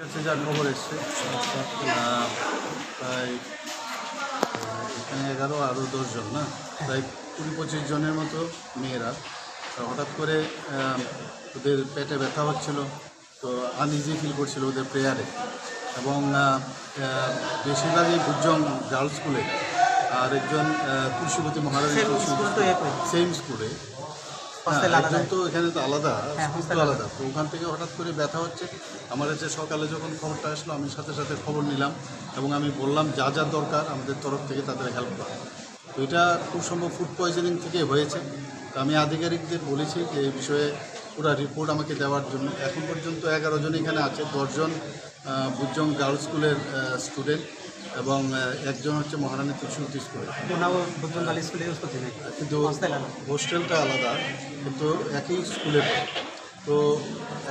কাছে যা খবর এসছে প্রায় এখানে 11 আরও 10 জন না, প্রায় 20-25 জনের মতো মেয়েরা হঠাৎ করে ওদের পেটে ব্যথা হচ্ছিল, তো আনইজি ফিল করছিল ওদের প্রেয়ারে, এবং বেশিরভাগই ভুজং গার্লস স্কুলে আর একজন তুলসীবতী মহারানী সেম স্কুলে। একজন তো এখানে তো আলাদা, স্কুল তো আলাদা, তো ওখান থেকে হঠাৎ করে ব্যথা হচ্ছে। আমার কাছে সকালে যখন খবরটা আসলো আমি সাথে সাথে খবর নিলাম এবং আমি বললাম যা যা দরকার আমাদের তরফ থেকে তাদের হেল্প করা। তো এটা খুব সম্ভব ফুড পয়জনিং থেকে হয়েছে। তো আমি আধিকারিকদের বলেছি যে এই বিষয়ে পুরো রিপোর্ট আমাকে দেওয়ার জন্য। এখন পর্যন্ত 11 জন এখানে আছে, 10 জন বুজং গার্লস স্কুলের স্টুডেন্ট এবং একজন হচ্ছে মহারানী তুলসীবতী স্কুলে। কিন্তু হোস্টেলটা আলাদা, কিন্তু একই স্কুলে। তো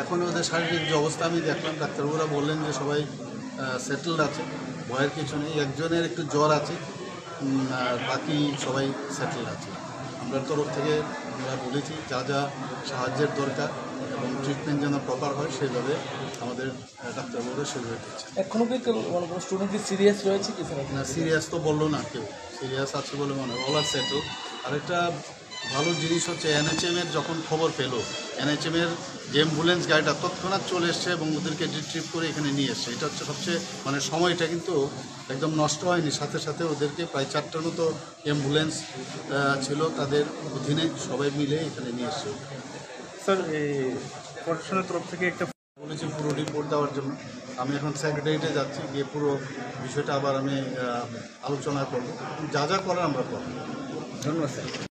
এখন ওদের শারীরিক যে অবস্থা আমি দেখলাম, ডাক্তারবাবুরা বললেন যে সবাই সেটেলড আছে, ভয়ের কিছু নেই। একজনের একটু জ্বর আছে, আর বাকি সবাই সেটেলড আছে। আমরা তরফ থেকে আমরা বলেছি যা যা সাহায্যের দরকার এবং ট্রিটমেন্ট যেন প্রপার হয় সেইভাবে আমাদের ডাক্তারবাবুরা সেভাবে দিচ্ছে। এখনও কি কোনো স্টুডেন্ট কি সিরিয়াস রয়েছে কি না, সিরিয়াস তো বললো না কেউ, সিরিয়াস আছে বলে মনে হয়, অল আর সেটেল। আরেকটা ভালো জিনিস হচ্ছে এনএচএমের যখন খবর পেলো, এনএচএমের যে অ্যাম্বুলেন্স গাড়িটা তৎক্ষণাৎ চলে এসছে এবং ওদেরকে রিট্রিভ করে এখানে নিয়ে এসছে। এটা হচ্ছে সবচেয়ে সময়টা কিন্তু একদম নষ্ট হয়নি। সাথে সাথে ওদেরকে প্রায় 4টার মতো অ্যাম্বুলেন্স ছিল, তাদের অধীনে সবাই মিলে এখানে নিয়ে এসছে। স্যার, এই প্রশাসনের তরফ থেকে একটা বলেছি পুরো রিপোর্ট দেওয়ার জন্য। আমি এখন সেক্রেটারিয়েটে যাচ্ছি, গিয়ে পুরো বিষয়টা আবার আমি আলোচনা করব, যা যা করার আমরা করব। ধন্যবাদ স্যার।